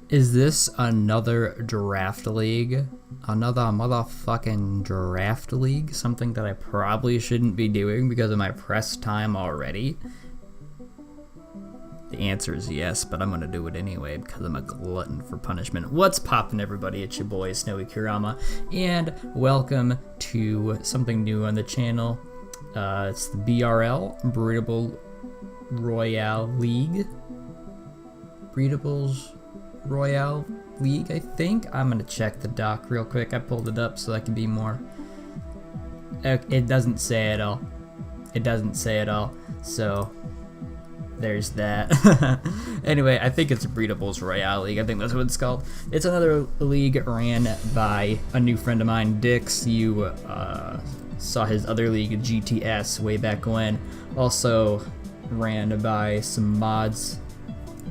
Is this another draft league? Another motherfucking draft league? Something that I probably shouldn't be doing because of my press time already? The answer is yes, but I'm gonna do it anyway because I'm a glutton for punishment. What's poppin', everybody? It's your boy Snowy Kurama, and welcome to something new on the channel. It's the BRL, Beedables Royale League. Beedables Royale League, I think. I'm gonna check the doc real quick. I pulled it up so I can be more. It doesn't say at all. It doesn't say at all. So there's that. Anyway, I think it's Beedables Royale League. I think that's what it's called. It's another league ran by a new friend of mine, Dix. You saw his other league, GTS, way back when. Also ran by some mods,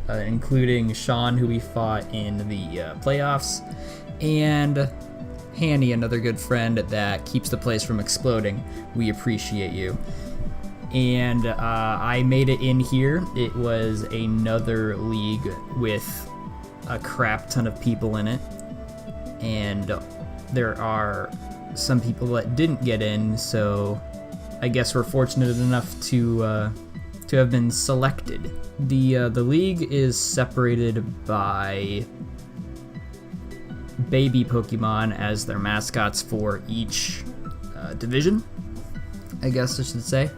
including Sean, who we fought in the playoffs, and Hanny, another good friend that keeps the place from exploding. We appreciate you. And I made it in here. It was another league with a crap ton of people in it, and there are some people that didn't get in, so I guess we're fortunate enough to have been selected. The league is separated by baby Pokemon as their mascots for each division, I guess I should say.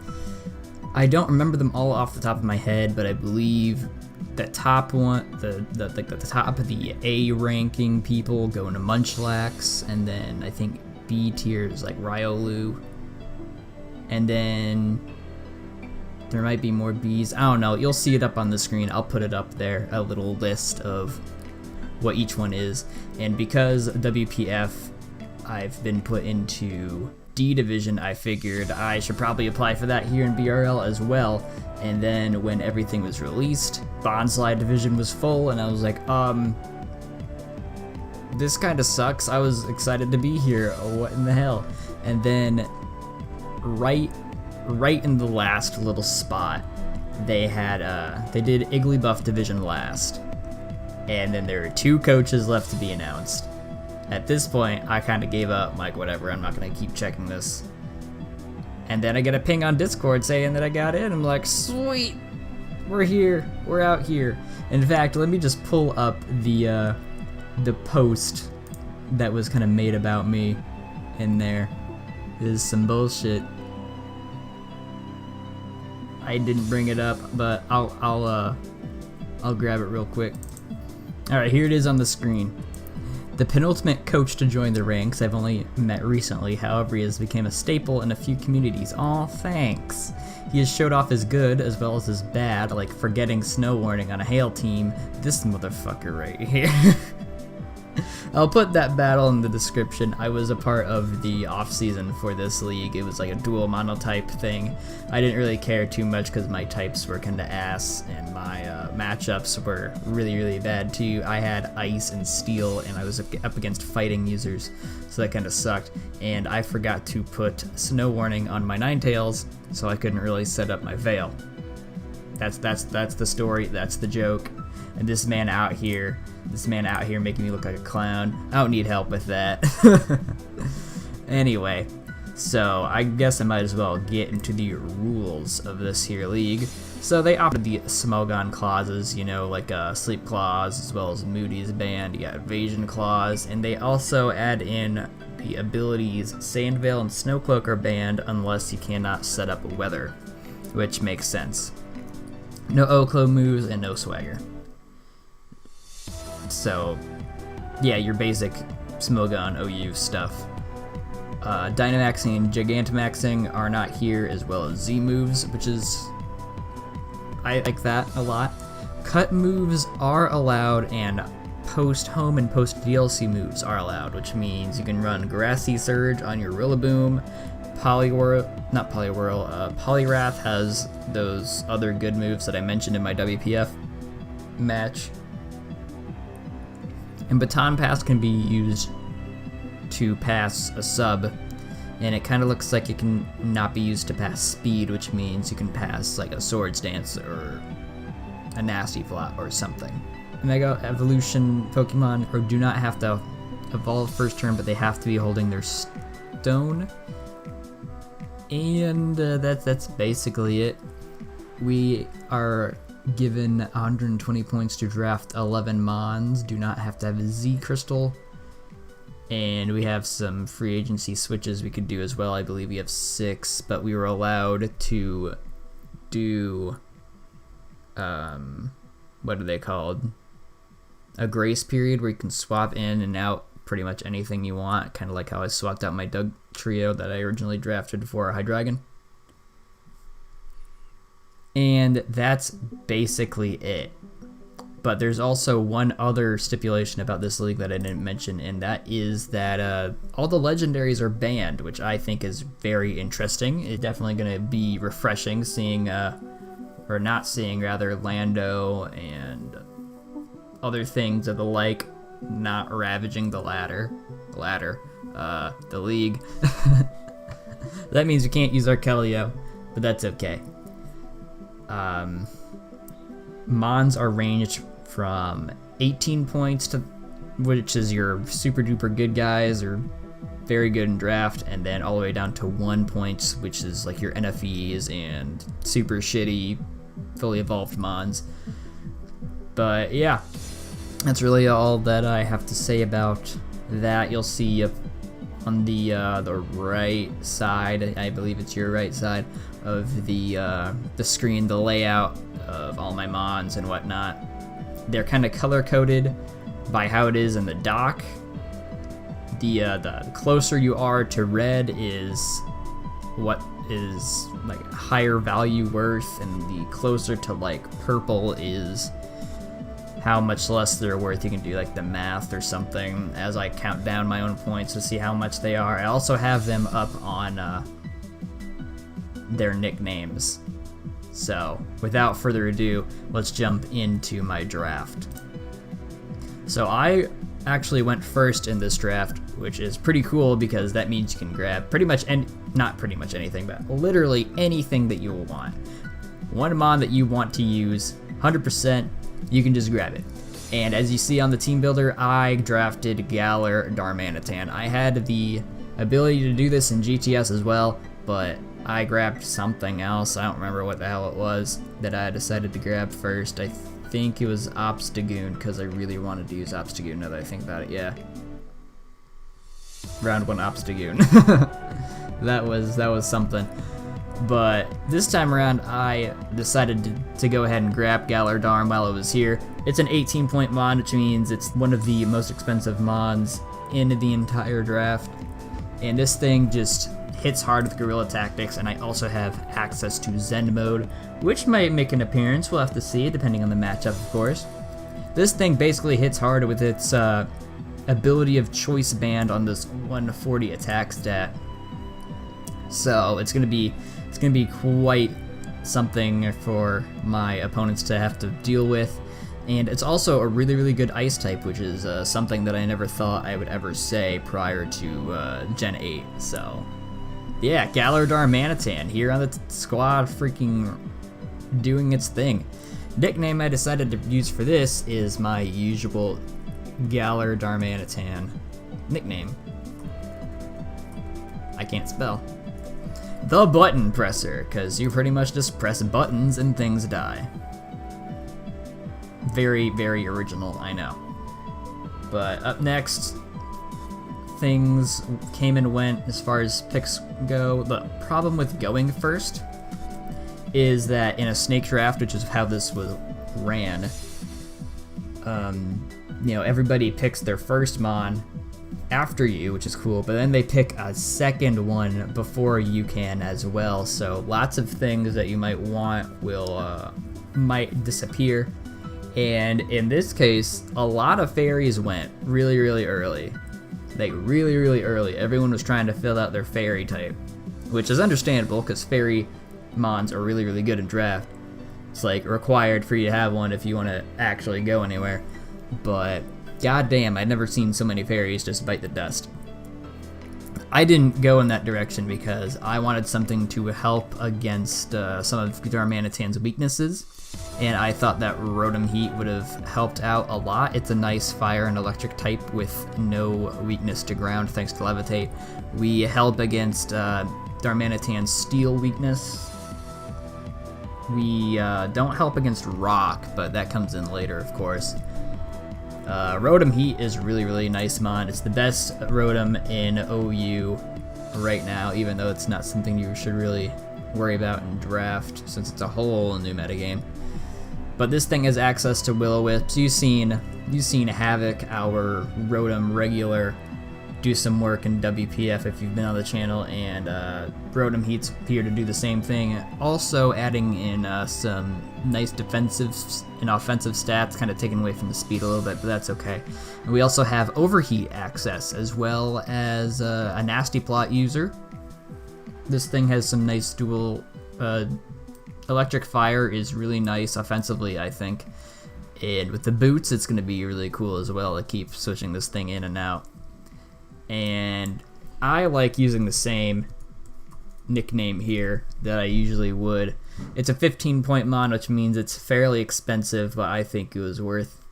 I don't remember them all off the top of my head, but I believe the top one, the top of the A ranking people go into Munchlax, and then I think B tier is like Riolu, and then there might be more Bs. I don't know. You'll see it up on the screen. I'll put it up there, a little list of what each one is. And because WPF, I've been put into D division, I figured I should probably apply for that here in BRL as well. And then when everything was released, Bonsly division was full, and I was like, this kind of sucks. I was excited to be here. What in the hell? And then right in the last little spot, they did Igglybuff division last, and then there were 2 coaches left to be announced. At this point, I kind of gave up. I'm like, whatever, I'm not gonna keep checking this. And then I get a ping on Discord saying that I got in. I'm like, sweet, we're here, we're out here. In fact, let me just pull up the post that was kind of made about me in there. This is some bullshit. I didn't bring it up, but I'll grab it real quick. All right, here it is on the screen. The penultimate coach to join the ranks. I've only met recently, however, he has become a staple in a few communities. Aw, thanks. He has showed off his good as well as his bad, like forgetting snow warning on a hail team. This motherfucker right here. I'll put that battle in the description. I was a part of the off-season for this league. It was like a dual monotype thing. I didn't really care too much because my types were kind of ass, and my matchups were really, really bad too. I had ice and steel, and I was up against fighting users, so that kind of sucked. And I forgot to put snow warning on my Ninetales, so I couldn't really set up my Veil. That's the story. That's the joke. And this man out here making me look like a clown. I don't need help with that. Anyway, so I guess I might as well get into the rules of this here league. So they opted the Smogon clauses, you know, like Sleep Clause, as well as Moody's Band. You got Evasion Clause, and they also add in the abilities Sandveil and Snowcloak are banned unless you cannot set up Weather, which makes sense. No Oklo moves and no Swagger. So, yeah, your basic Smogon OU stuff. Dynamaxing and Gigantamaxing are not here, as well as Z moves, which is, I like that a lot. Cut moves are allowed, and post-home and post-DLC moves are allowed, which means you can run Grassy Surge on your Rillaboom. Poliwrath has those other good moves that I mentioned in my WPF match. And Baton Pass can be used to pass a sub, and it kind of looks like it can not be used to pass speed, which means you can pass like a Swords Dance or a Nasty Flop or something. Mega Evolution Pokemon do not have to evolve first turn, but they have to be holding their stone. And that's basically it. We are given 120 points to draft 11 Mons. Do not have to have a Z Crystal. And we have some free agency switches we could do as well. I believe we have 6, but we were allowed to do, what are they called? A grace period where you can swap in and out pretty much anything you want, kind of like how I swapped out my Doug trio that I originally drafted for Hydreigon. And that's basically it. But there's also one other stipulation about this league that I didn't mention, and that is that all the legendaries are banned, which I think is very interesting. It's definitely going to be refreshing seeing, or not seeing rather, Lando and other things of the like not ravaging the league. That means we can't use Arkelio, but that's okay. Mons are ranged from 18 points to, which is your super duper good guys or very good in draft, and then all the way down to 1 point, which is like your NFEs and super shitty fully evolved Mons. But yeah, that's really all that I have to say about that. You'll see on the right side, I believe it's your right side of the screen, the layout of all my Mons and whatnot. They're kind of color coded by how it is in the dock. The closer you are to red is what is like higher value worth, and the closer to like purple is how much less they're worth. You can do like the math or something as I count down my own points to see how much they are. I also have them up on their nicknames. So without further ado, let's jump into my draft. So I actually went first in this draft, which is pretty cool because that means you can grab pretty much, not pretty much anything, but literally anything that you will want. One Mon that you want to use, 100%, you can just grab it. And as you see on the team builder, I drafted Galar Darmanitan. I had the ability to do this in GTS as well, but I grabbed something else. I don't remember what the hell it was that I decided to grab first. I think it was Obstagoon because I really wanted to use Obstagoon now that I think about it. Yeah. Round 1 Obstagoon. that was something. But this time around, I decided to go ahead and grab Galar Darm while it was here. It's an 18-point Mon, which means it's one of the most expensive Mons in the entire draft. And this thing just hits hard with Guerrilla Tactics, and I also have access to Zen Mode, which might make an appearance. We'll have to see, depending on the matchup, of course. This thing basically hits hard with its ability of Choice Band on this 140 attack stat. So it's gonna be quite something for my opponents to have to deal with. And it's also a really, really good Ice type, which is something that I never thought I would ever say prior to Gen 8. So yeah, Galar Darmanitan here on the squad, freaking doing its thing. Nickname I decided to use for this is my usual Galar Darmanitan nickname. I can't spell. The Button Presser, because you pretty much just press buttons and things die. Very, very original, I know. But up next, things came and went as far as picks go. The problem with going first is that in a snake draft, which is how this was ran, everybody picks their first Mon after you, which is cool, but then they pick a second one before you can as well. So lots of things that you might want might disappear. And in this case, a lot of fairies went really, really early. Like really, really early. Everyone was trying to fill out their fairy type, which is understandable because fairy Mons are really, really good in draft. It's like required for you to have one if you want to actually go anywhere. But goddamn, I'd never seen so many fairies just bite the dust. I didn't go in that direction because I wanted something to help against some of Darmanitan's weaknesses. and I thought that Rotom Heat would have helped out a lot. It's a nice fire and electric type with no weakness to ground thanks to Levitate. We help against Darmanitan's Steel weakness. We don't help against Rock, but that comes in later, of course. Rotom Heat is really nice mon. It's the best Rotom in OU right now, even though it's not something you should really worry about in draft since it's a whole new metagame. But this thing has access to Will-O-Wisps. You've seen Havoc, our Rotom regular, do some work in WPF if you've been on the channel, and Rotom Heats appear to do the same thing. Also adding in some nice defensive and offensive stats, kind of taken away from the speed a little bit, but that's okay. And we also have Overheat access, as well as a Nasty Plot user. This thing has some nice dual... Electric Fire is really nice offensively, I think. And with the boots, it's going to be really cool as well to keep switching this thing in and out. And I like using the same nickname here that I usually would. It's a 15-point mon, which means it's fairly expensive, but I think it was worth.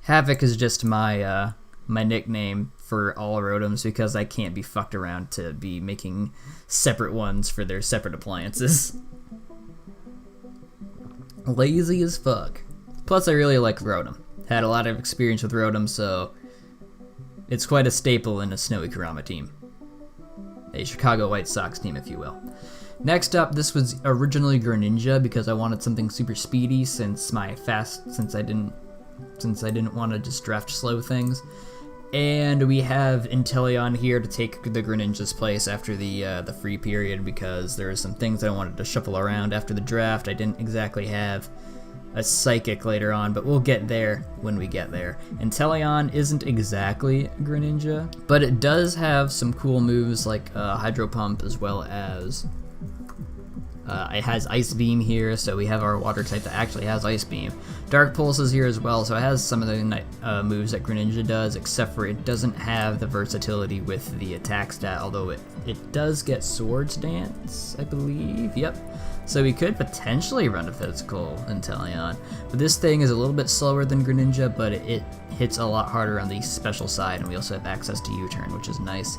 Havoc is just my my nickname for all Rotoms because I can't be fucked around to be making separate ones for their separate appliances. Lazy as fuck. Plus, I really like Rotom. Had a lot of experience with Rotom, so it's quite a staple in a Snowy Kurama team. A Chicago White Sox team, if you will. Next up, this was originally Greninja because I wanted something super speedy since I didn't want to just draft slow things. And we have Inteleon here to take the Greninja's place after the free period because there are some things I wanted to shuffle around after the draft. I didn't exactly have a Psychic later on, but we'll get there when we get there. Inteleon isn't exactly Greninja, but it does have some cool moves like Hydro Pump, as well as it has Ice Beam here, so we have our water type that actually has Ice Beam. Dark Pulse is here as well, so it has some of the moves that Greninja does, except for it doesn't have the versatility with the attack stat, although it does get Swords Dance, I believe. Yep. So we could potentially run a physical Inteleon, but this thing is a little bit slower than Greninja, but it hits a lot harder on the special side, and we also have access to U-turn, which is nice.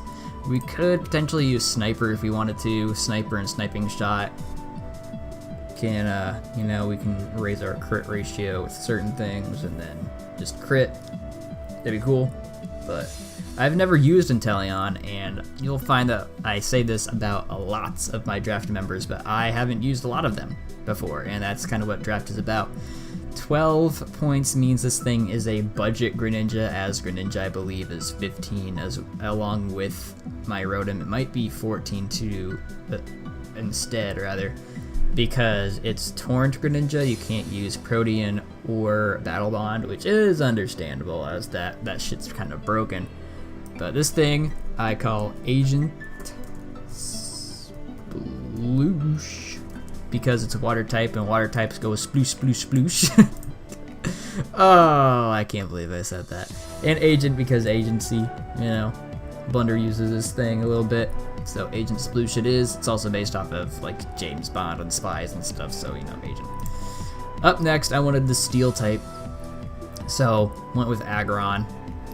We could potentially use Sniper if we wanted to. Sniper and Sniping Shot can, we can raise our crit ratio with certain things, and then just crit. That'd be cool, but I've never used Inteleon, and you'll find that I say this about lots of my draft members, but I haven't used a lot of them before, and that's kind of what draft is about. 12 points means this thing is a budget Greninja, as Greninja I believe is 15, along with my Rotom. It might be 14 too, but instead, rather, because it's Torrent Greninja, you can't use Protean or Battle Bond, which is understandable, as that shit's kind of broken. But this thing I call Agent Sploosh because it's a water type, and water types go sploosh, sploosh, sploosh. Oh, I can't believe I said that. And Agent because agency, Blunder uses this thing a little bit, so Agent Sploosh it is. It's also based off of like James Bond and spies and stuff, so Agent. Up next, I wanted the Steel type, so went with Aggron.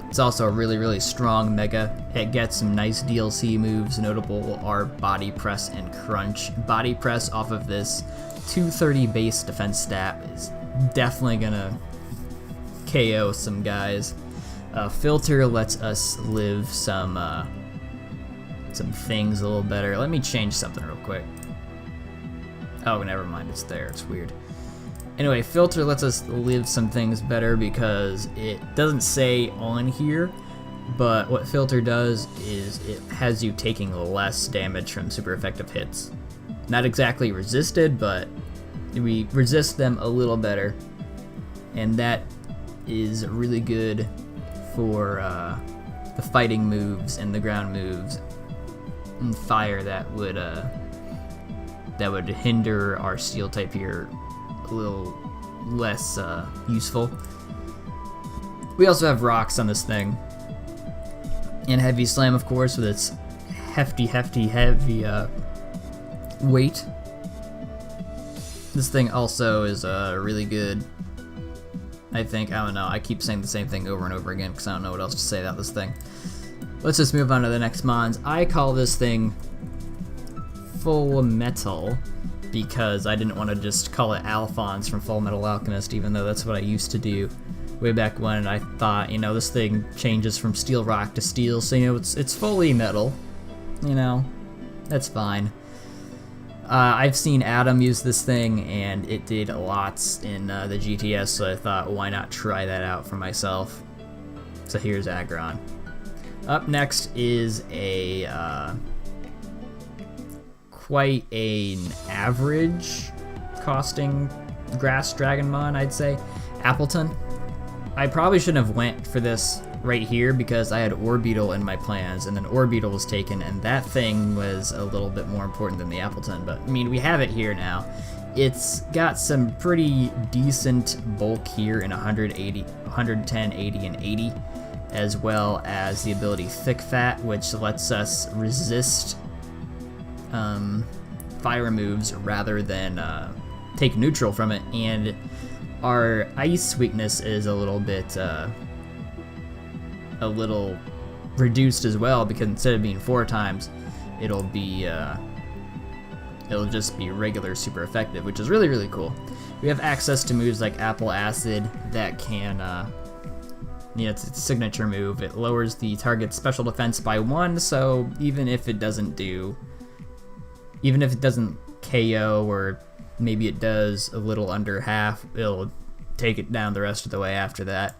It's also a really strong Mega. It gets some nice DLC moves. Notable are Body Press and Crunch. Body Press off of this 230 base defense stat is definitely gonna KO some guys. Filter lets us live some things a little better. Let me change something real quick. Oh, never mind, it's there. It's weird. Anyway, Filter lets us live some things better because it doesn't say on here, but what Filter does is it has you taking less damage from super effective hits. Not exactly resisted, but we resist them a little better, and that is really good for the fighting moves and the ground moves and fire that would hinder our Steel type here a little less useful. We also have rocks on this thing, and Heavy Slam, of course, with its heavy weight. This thing also is really good. I think, I don't know, I keep saying the same thing over and over again because I don't know what else to say about this thing. Let's just move on to the next mons. I call this thing Full Metal because I didn't want to just call it Alphonse from Full Metal Alchemist, even though that's what I used to do way back when. I thought, you know, this thing changes from steel rock to steel, so, you know, it's fully metal. You know, that's fine. I've seen Adam use this thing, and it did lots in the GTS, so I thought, why not try that out for myself? So here's Aggron. Up next is a quite an average costing grass Dragonmon, I'd say. Appleton. I probably shouldn't have went for this right here because I had Orbeetle in my plans, and then Orbeetle was taken, and that thing was a little bit more important than the Appleton, but I mean, we have it here now. It's got some pretty decent bulk here in 180, 110, 80, and 80, as well as the ability Thick Fat, which lets us resist fire moves rather than take neutral from it, and our ice weakness is a little reduced as well, because instead of being 4 times, it'll just be regular super effective, which is really, really cool. We have access to moves like Apple Acid that can, it's a signature move. It lowers the target's special defense by 1, so even if it doesn't KO, or maybe it does a little under half, it'll take it down the rest of the way after that.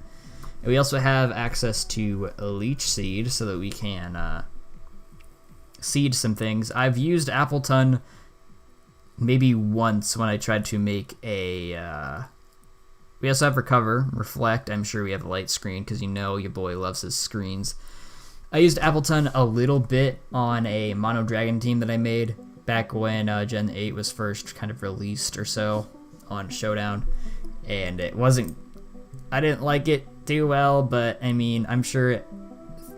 And we also have access to a Leech Seed so that we can seed some things. I've used Appleton maybe once when I tried to make a... we also have Recover, Reflect. I'm sure we have a light screen because you know your boy loves his screens. I used Appleton a little bit on a Mono Dragon team that I made back when Gen 8 was first kind of released or so on Showdown, and it wasn't... I didn't like it too well, but I mean, I'm sure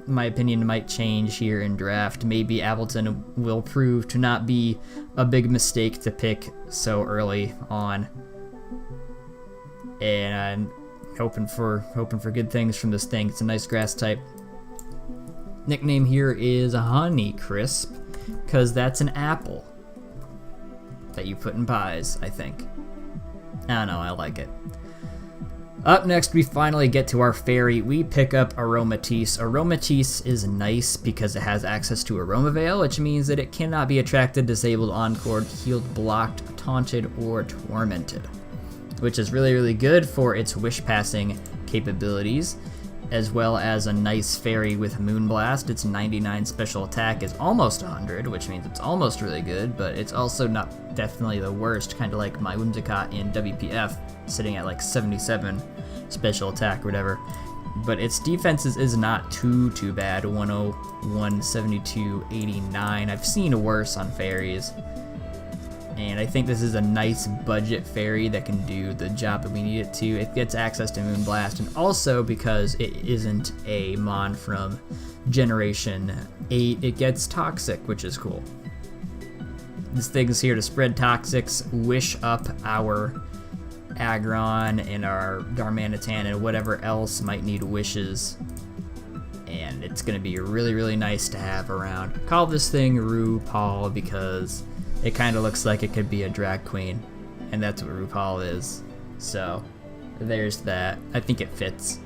my opinion might change here in draft. Maybe Appleton will prove to not be a big mistake to pick so early on, and I'm hoping for good things from this thing. It's a nice grass type. Nickname here is Honey Crisp, because that's an apple that you put in pies, I think. I don't know, I like it. Up next, we finally get to our fairy. We pick up Aromatisse. Aromatisse is nice because it has access to Aroma Veil, which means that it cannot be attracted, disabled, encored, healed, blocked, taunted, or tormented, which is really, really good for its wish passing capabilities, as well as a nice fairy with Moonblast. Its 99 special attack is almost 100, which means it's almost really good, but it's also not definitely the worst, kind of like my Whimsicott in WPF, sitting at like 77 special attack or whatever. But its defenses is not too bad, 101, 72, 89. I've seen worse on fairies. And I think this is a nice budget fairy that can do the job that we need it to. It gets access to Moonblast, and also because it isn't a mon from Generation 8, it gets Toxic, which is cool. This thing is here to spread Toxics, wish up our Aggron and our Darmanitan and whatever else might need wishes. And it's going to be really, really nice to have around. Call this thing RuPaul because it kind of looks like it could be a drag queen, and that's what RuPaul is. So there's that. I think it fits.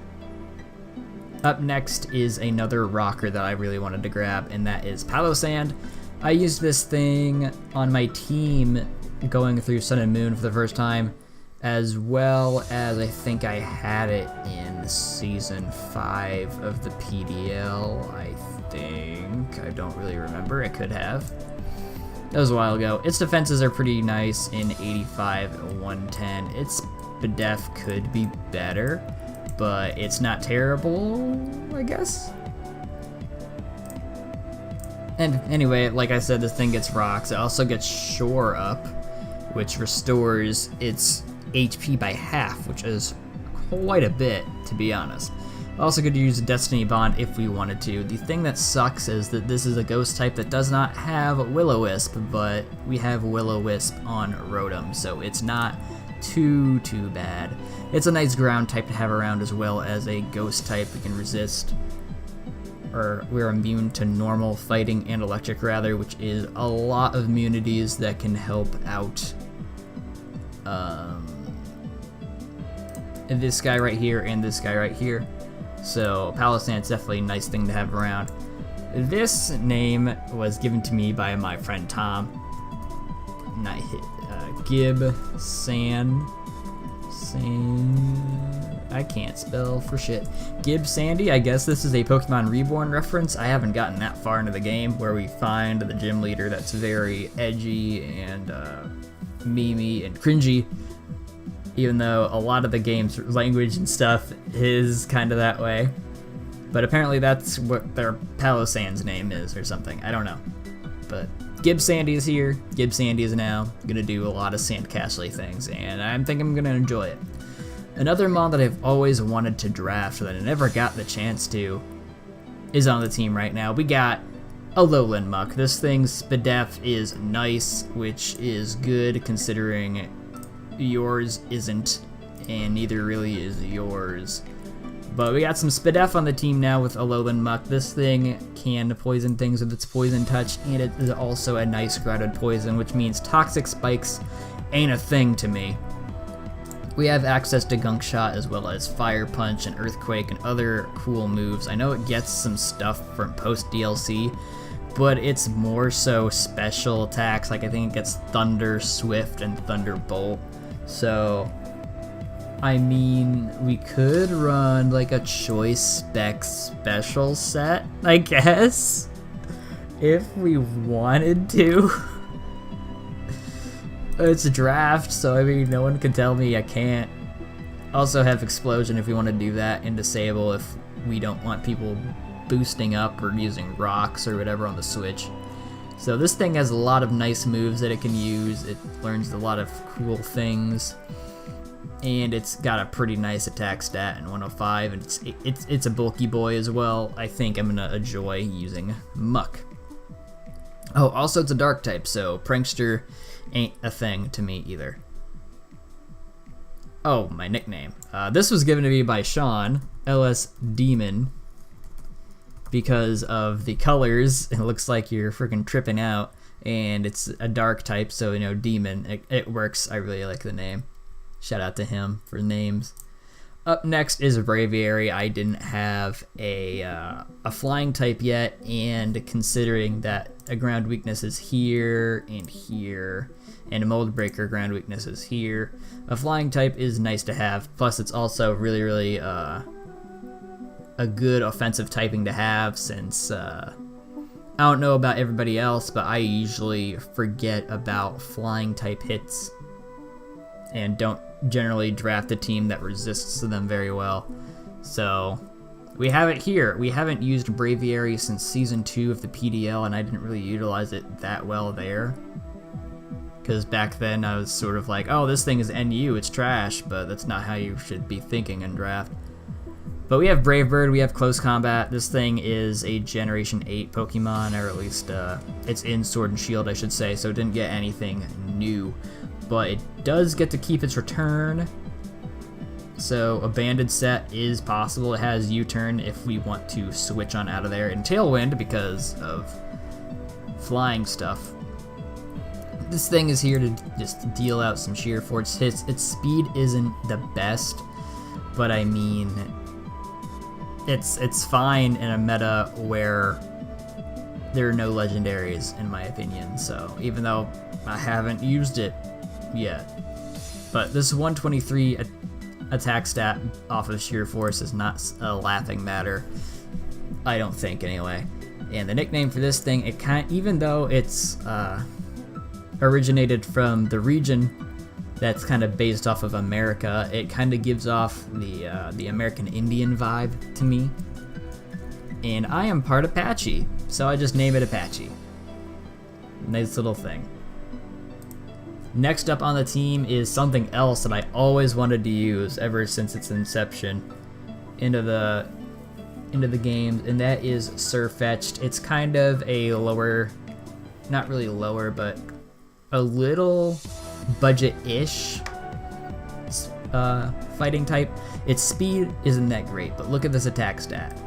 Up next is another rocker that I really wanted to grab, and that is Palossand. I used this thing on my team going through Sun and Moon for the first time, as well as I think I had it in Season 5 of the PDL, I think. I don't really remember. I could have. That was a while ago. Its defenses are pretty nice in 85 and 110. Its def could be better, but it's not terrible, I guess. And anyway, like I said, this thing gets rocks. It also gets Shore Up, which restores its HP by half, which is quite a bit, to be honest. Also could use Destiny Bond if we wanted to. The thing that sucks is that this is a ghost type that does not have Will-O-Wisp, but we have Will-O-Wisp on Rotom, so it's not too bad. It's a nice ground type to have around as well as a ghost type that can resist, or we're immune to normal fighting and electric rather, which is a lot of immunities that can help out this guy right here and this guy right here. So Palossand's definitely a nice thing to have around. This name was given to me by my friend Tom. Gib San. I can't spell for shit. Gib Sandy, I guess this is a Pokemon Reborn reference. I haven't gotten that far into the game where we find the gym leader that's very edgy and memey and cringy. Even though a lot of the game's language and stuff is kind of that way. But apparently that's what their Palossand's name is or something. I don't know. But Gib Sandy is here. Gib Sandy is now going to do a lot of Sandcastle things, and I think I'm going to enjoy it. Another mon that I've always wanted to draft that I never got the chance to is on the team right now. We got a Lowland Muck. This thing's Spadef is nice, which is good considering yours isn't, and neither really is yours. But we got some Spadef on the team now with a Lowland Muck. This thing can poison things with its poison touch, and it is also a nice grounded poison, which means toxic spikes ain't a thing to me. We have access to Gunk Shot as well as Fire Punch and Earthquake and other cool moves. I know it gets some stuff from post DLC, but it's more so special attacks. Like I think it gets Thunder Swift and Thunderbolt. So I mean, we could run like a choice spec special set, I guess, if we wanted to. It's a draft, so I mean, no one can tell me I can't. Also have Explosion if we want to do that, and Disable if we don't want people boosting up or using rocks or whatever on the Switch. So this thing has a lot of nice moves that it can use. It learns a lot of cool things. And it's got a pretty nice attack stat in 105, and it's a bulky boy as well. I think I'm gonna enjoy using Muck. Oh, also it's a dark type, so Prankster ain't a thing to me either. Oh, my nickname. This was given to me by Sean, LS Demon, because of the colors. It looks like you're freaking tripping out, and it's a dark type, so you know, Demon. It works. I really like the name. Shout out to him for names. Up next is Braviary. I didn't have a flying type yet, and considering that a ground weakness is here and here, and a mold breaker ground weakness is here, a flying type is nice to have. Plus, it's also really a good offensive typing to have, since I don't know about everybody else, but I usually forget about flying type hits and don't generally draft a team that resists them very well. So we have it here. We haven't used Braviary since Season 2 of the PDL, and I didn't really utilize it that well there. Because back then I was sort of like, oh, this thing is NU, it's trash, but that's not how you should be thinking in draft. But we have Brave Bird, we have Close Combat. This thing is a Generation 8 Pokemon, or at least it's in Sword and Shield, I should say, so it didn't get anything new. But it does get to keep its return, so a banded set is possible. It has U-turn if we want to switch on out of there, and Tailwind because of flying stuff. This thing is here to just deal out some sheer force hits. Its speed isn't the best, but I mean, it's fine in a meta where there are no legendaries, in my opinion. So even though I haven't used it yet, but this 123 attack stat off of sheer force is not a laughing matter, I don't think, anyway. And the nickname for this thing, it even though it's originated from the region that's kind of based off of America, it kind of gives off the American Indian vibe to me. And I am part Apache, so I just name it Apache. Nice little thing. Next up on the team is something else that I always wanted to use ever since its inception into the into the game, and that is Surfetched. It's kind of a lower, not really lower, but a little budget-ish fighting type. Its speed isn't that great, but look at this attack stat.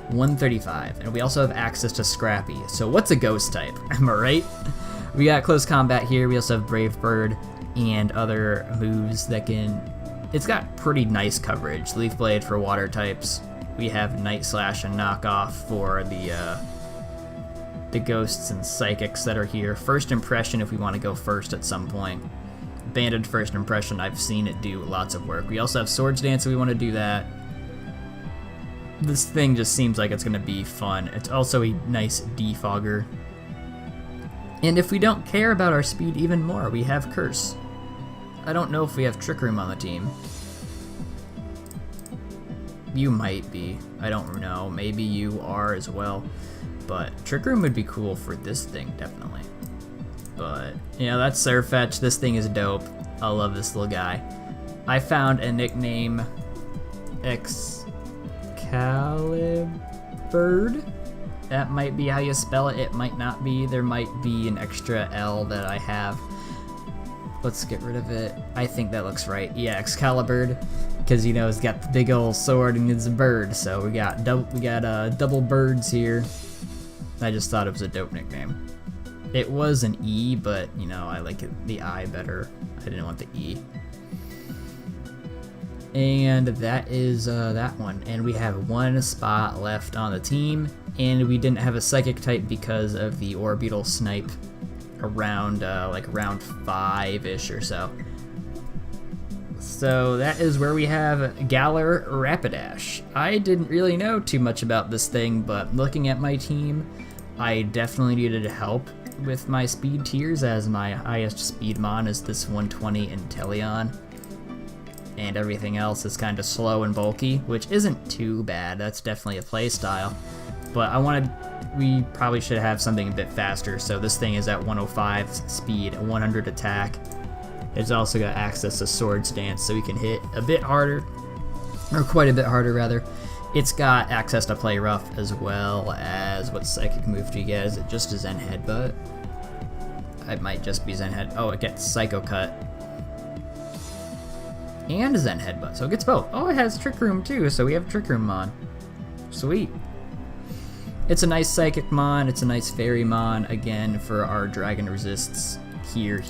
135, and we also have access to Scrappy. So what's a ghost type? Am I right? We got close combat here. We also have Brave Bird and other moves that can... It's got pretty nice coverage. Leaf Blade for water types. We have Night Slash and Knockoff for the ghosts and psychics that are here. First Impression if we want to go first at some point. Banded First Impression, I've seen it do lots of work. We also have Swords Dance if we want to do that. This thing just seems like it's going to be fun. It's also a nice defogger. And if we don't care about our speed even more, we have Curse. I don't know if we have Trick Room on the team. You might be. I don't know. Maybe you are as well. But Trick Room would be cool for this thing, definitely. But, yeah, that's Surfetch. This thing is dope. I love this little guy. I found a nickname... Excalibur. That might be how you spell it. It might not be. There might be an extra L that I have. Let's get rid of it. I think that looks right. Yeah, Excalibur, because you know it's got the big old sword and it's a bird. So we got double birds here. I just thought it was a dope nickname. It was an E, but you know I like the I better. I didn't want the E. And that is that one. And we have one spot left on the team, and we didn't have a psychic type because of the orbital snipe around like round 5-ish or so. So that is where we have Galar Rapidash. I didn't really know too much about this thing, but looking at my team, I definitely needed help with my speed tiers, as my highest speed mon is this 120 Inteleon. And everything else is kind of slow and bulky, which isn't too bad. That's definitely a play style. But we probably should have something a bit faster. So this thing is at 105 speed, 100 attack. It's also got access to Swords Dance, so we can hit a bit harder, or quite a bit harder rather. It's got access to Play Rough as well as what psychic move do you get? Is it just a Zen Headbutt? It might just be Zen Head. Oh, it gets Psycho Cut. And Zen Headbutt, so it gets both. Oh, it has Trick Room too, so we have Trick Room Mon. Sweet. It's a nice Psychic Mon, it's a nice Fairy Mon, again, for our Dragon Resists here.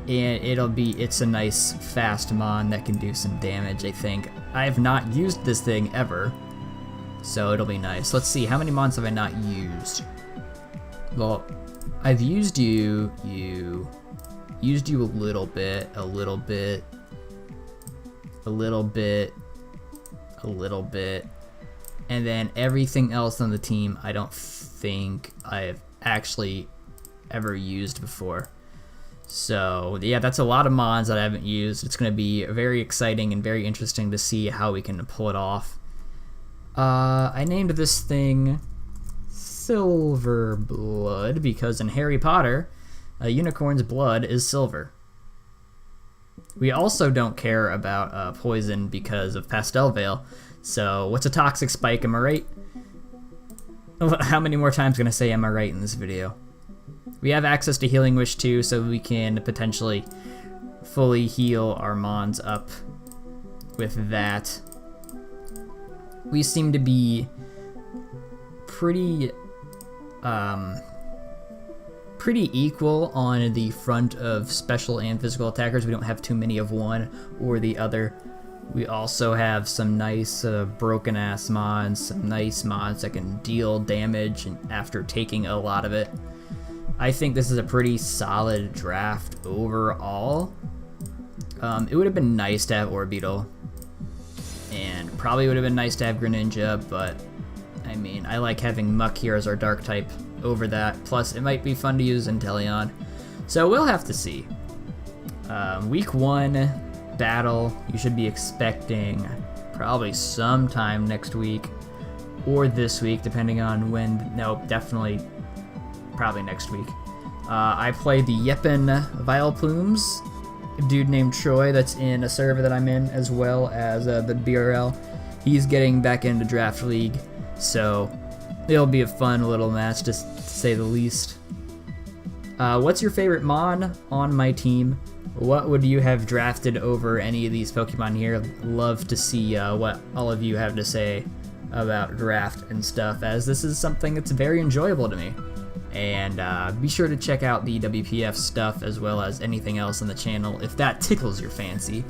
And it's a nice fast Mon that can do some damage, I think. I have not used this thing ever, so it'll be nice. Let's see, how many Mons have I not used? Well, I've used you a little bit, and then everything else on the team I don't think I've actually ever used before. So yeah, that's a lot of Mons that I haven't used. It's going to be very exciting and very interesting to see how we can pull it off. I named this thing Silver Blood because in Harry Potter, a unicorn's blood is silver. We also don't care about poison because of Pastel Veil. So what's a toxic spike, am I right? How many more times can I say am I right in this video? We have access to Healing Wish too, so we can potentially fully heal our Mons up with that. We seem to be pretty equal on the front of special and physical attackers. We don't have too many of one or the other. We also have some nice broken ass Mons, some nice Mons that can deal damage after taking a lot of it. I think this is a pretty solid draft overall. It would have been nice to have Orbeetle, and probably would have been nice to have Greninja, but I mean, I like having Muck here as our dark type over that. Plus, it might be fun to use Inteleon. So we'll have to see. Week 1 battle, you should be expecting probably sometime next week or this week, depending on when. No, definitely probably next week. I play the Yeppen Vileplumes dude named Troy that's in a server that I'm in, as well as the BRL. He's getting back into Draft League, so it'll be a fun little match, just to say the least. What's your favorite mon on my team? What would you have drafted over any of these Pokemon here? Love to see what all of you have to say about draft and stuff, as this is something that's very enjoyable to me. And be sure to check out the WPF stuff as well as anything else on the channel if that tickles your fancy.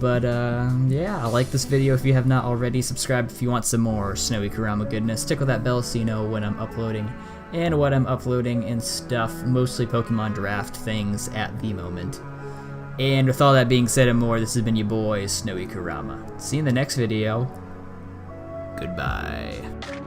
But yeah, like this video if you have not already. Subscribe if you want some more Snowy Kurama goodness. Tickle that bell so you know when I'm uploading and what I'm uploading and stuff, mostly Pokemon draft things at the moment. And with all that being said and more, this has been your boy, Snowy Kurama. See you in the next video. Goodbye.